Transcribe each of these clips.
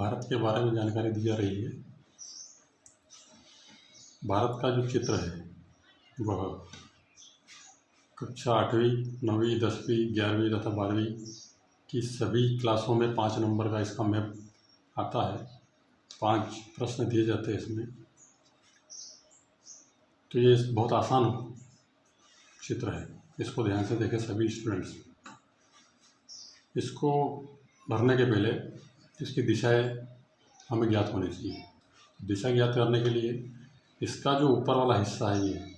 भारत के बारे में जानकारी दी जा रही है। भारत का जो चित्र है वह कक्षा 8वीं, 9वीं, 10वीं, 11वीं तथा 12वीं की सभी क्लासों में 5 नंबर का इसका मैप आता है। 5 प्रश्न दिए जाते हैं इसमें। तो ये बहुत आसान चित्र है, इसको ध्यान से देखें सभी स्टूडेंट्स। इसको भरने के पहले इसकी दिशाएं हमें ज्ञात होनी चाहिए। दिशा ज्ञात करने के लिए इसका जो ऊपर वाला हिस्सा है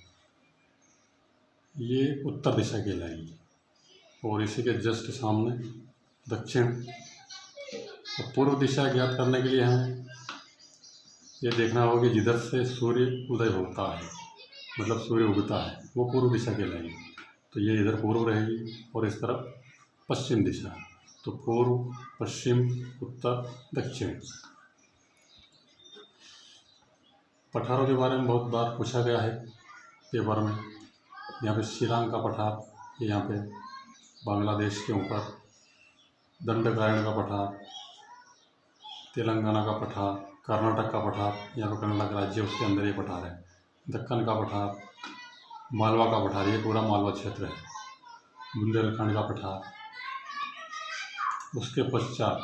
ये उत्तर दिशा कहलाएगी, और इसी के जस्ट सामने दक्षिण। और पूर्व दिशा ज्ञात करने के लिए हमें ये देखना होगा कि जिधर से सूर्य उदय होता है, मतलब सूर्य उगता है, वो पूर्व दिशा कहलाएगी। तो ये इधर पूर्व रहेगी और इस तरफ पश्चिम दिशा। तो पूर्व, पश्चिम, उत्तर, दक्षिण। पठारों के बारे में बहुत बार पूछा गया है पेपर में। यहाँ पे शिलांग का पठार, यहाँ पे बांग्लादेश के ऊपर, दंडकारण्य का पठार, तेलंगाना का पठार, कर्नाटक का पठार, यहाँ पे कर्नाटक राज्य उसके अंदर ये पठार है, दक्कन का पठार, मालवा का पठार, ये पूरा मालवा क्षेत्र है, बुंदेलखंड का पठार। उसके पश्चात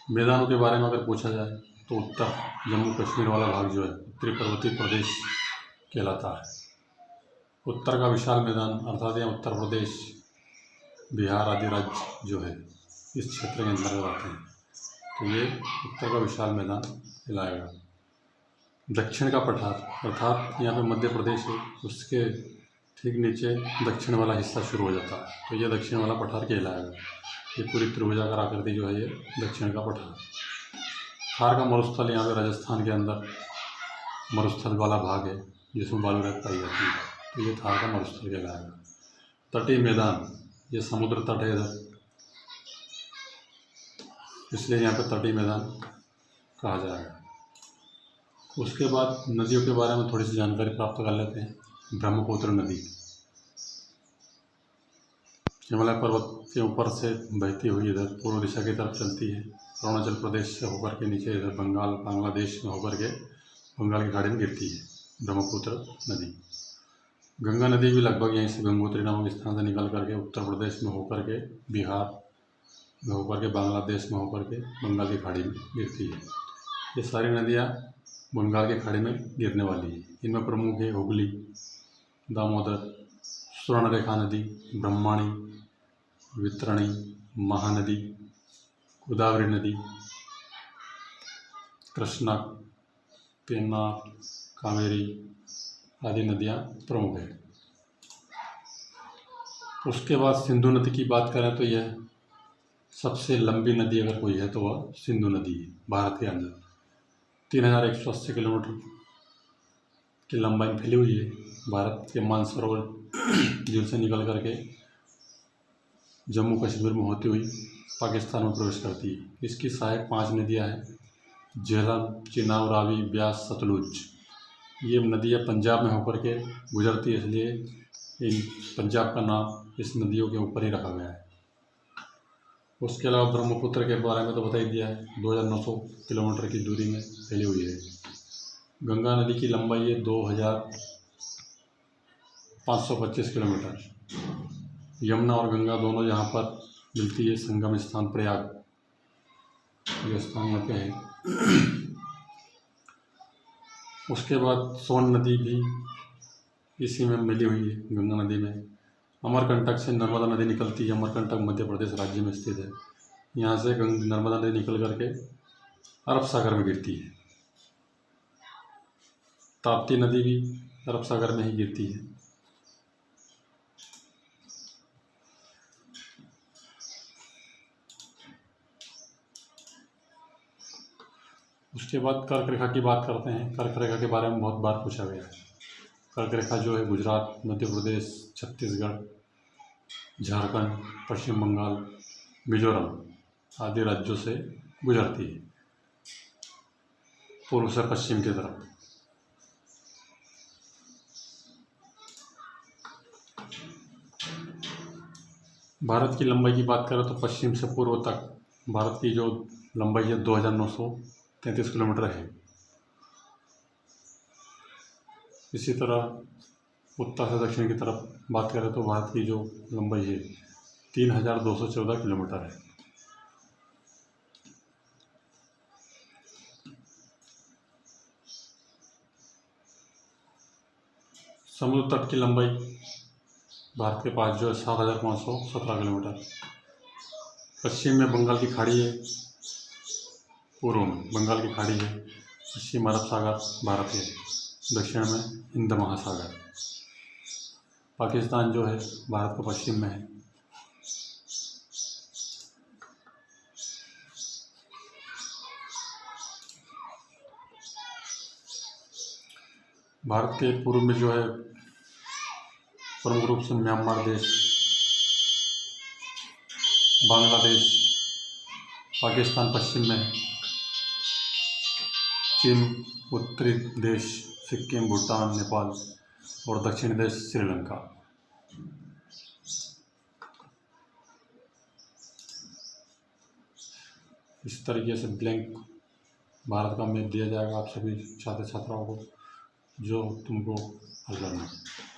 मैदानों के बारे में अगर पूछा जाए तो उत्तर जम्मू कश्मीर वाला भाग जो है उत्तरी पर्वतीय प्रदेश कहलाता है। उत्तर का विशाल मैदान अर्थात यहाँ उत्तर प्रदेश, बिहार आदि राज्य जो है इस क्षेत्र के अंतर्गत आते हैं। तो ये उत्तर का विशाल मैदान कहलाएगा। दक्षिण का पठार अर्थात यहाँ पे मध्य प्रदेश है, उसके ठीक नीचे दक्षिण वाला हिस्सा शुरू हो जाता है, तो ये दक्षिण वाला पठार कहलाएगा। ये पूरी त्रिभुजाकार आकृति जो है ये दक्षिण का पठार। थार का मरुस्थल यहाँ पे राजस्थान के अंदर मरुस्थल वाला भाग है जिसमें बालू रेत पाई जाती है, तो ये थार का मरुस्थल कहलाएगा। तटीय मैदान, ये समुद्र तट है इधर, इसलिए यहाँ पे तटीय मैदान कहा जाएगा। उसके बाद नदियों के बारे में थोड़ी सी जानकारी प्राप्त कर लेते हैं। ब्रह्मपुत्र नदी हिमालय पर्वत के ऊपर से बहती हुई इधर पूर्व दिशा की तरफ चलती है, अरुणाचल प्रदेश से होकर के नीचे इधर बंगाल, बांग्लादेश में होकर के बंगाल की खाड़ी में गिरती है ब्रह्मपुत्र नदी। गंगा नदी भी लगभग यहीं से गंगोत्री नामक स्थान से निकल करके उत्तर प्रदेश में होकर के बिहार में होकर के बांग्लादेश में होकर के बंगाल की खाड़ी में गिरती है। ये सारी नदियाँ बंगाल की खाड़ी में गिरने वाली है। इनमें प्रमुख है हुगली, दामोदर, स्वर्णरेखा नदी, ब्रह्मणी, वितरणी, महानदी, गोदावरी नदी, कृष्णा, पेन्नार, कावेरी आदि नदियाँ प्रमुख है। उसके बाद सिंधु नदी की बात करें तो यह सबसे लंबी नदी अगर कोई है तो वह सिंधु नदी है। भारत के अंदर 3180 किलोमीटर की लंबाई में फैली हुई है। भारत के मानसरोवर झील से निकल करके जम्मू कश्मीर में होती हुई पाकिस्तान में प्रवेश करती है। इसकी सहायक 5 नदियाँ हैं, झेलम, चिनाब, रावी, ब्यास, सतलुज। ये नदियाँ पंजाब में होकर के गुजरती है, इसलिए इन पंजाब का नाम इस नदियों के ऊपर ही रखा गया है। उसके अलावा ब्रह्मपुत्र के बारे में तो बता ही दिया है, 2900 किलोमीटर की दूरी में फैली हुई है। गंगा नदी की लंबाई है 2525 किलोमीटर। यमुना और गंगा दोनों यहाँ पर मिलती है, संगम स्थान प्रयाग ये स्थान यहाँ पे है। उसके बाद सोन नदी भी इसी में मिली हुई है गंगा नदी में। अमरकंटक से नर्मदा नदी निकलती है। अमरकंटक मध्य प्रदेश राज्य में स्थित है। यहाँ से नर्मदा नदी निकल करके अरब सागर में गिरती है। ताप्ती नदी भी अरब सागर में ही गिरती है। उसके बाद कर्क रेखा की बात करते हैं। कर्क रेखा के बारे में बहुत बार पूछा गया है। कर्क रेखा जो है गुजरात, मध्य प्रदेश, छत्तीसगढ़, झारखंड, पश्चिम बंगाल, मिजोरम आदि राज्यों से गुजरती है पूर्व से पश्चिम की तरफ। भारत की लंबाई की बात करें तो पश्चिम से पूर्व तक भारत की जो लंबाई है 2933 किलोमीटर है। इसी तरह उत्तर से दक्षिण की तरफ बात करें तो भारत की जो लंबाई है 3214 किलोमीटर है। समुद्र तट की लंबाई भारत के पास जो है 7517 किलोमीटर। पश्चिम में बंगाल की खाड़ी है, पूर्व में बंगाल की खाड़ी है, पश्चिम अरब सागर भारत है, दक्षिण में हिंद महासागर। पाकिस्तान जो है भारत के पश्चिम में है। भारत के पूर्व में जो है प्रमुख रूप से म्यांमार देश, बांग्लादेश, पाकिस्तान पश्चिम में है, चीन उत्तरी देश, सिक्किम, भूटान, नेपाल और दक्षिणी देश श्रीलंका। इस तरीके से ब्लैंक भारत का मैप दिया जाएगा आप सभी छात्र छात्राओं को जो तुमको हल करना है।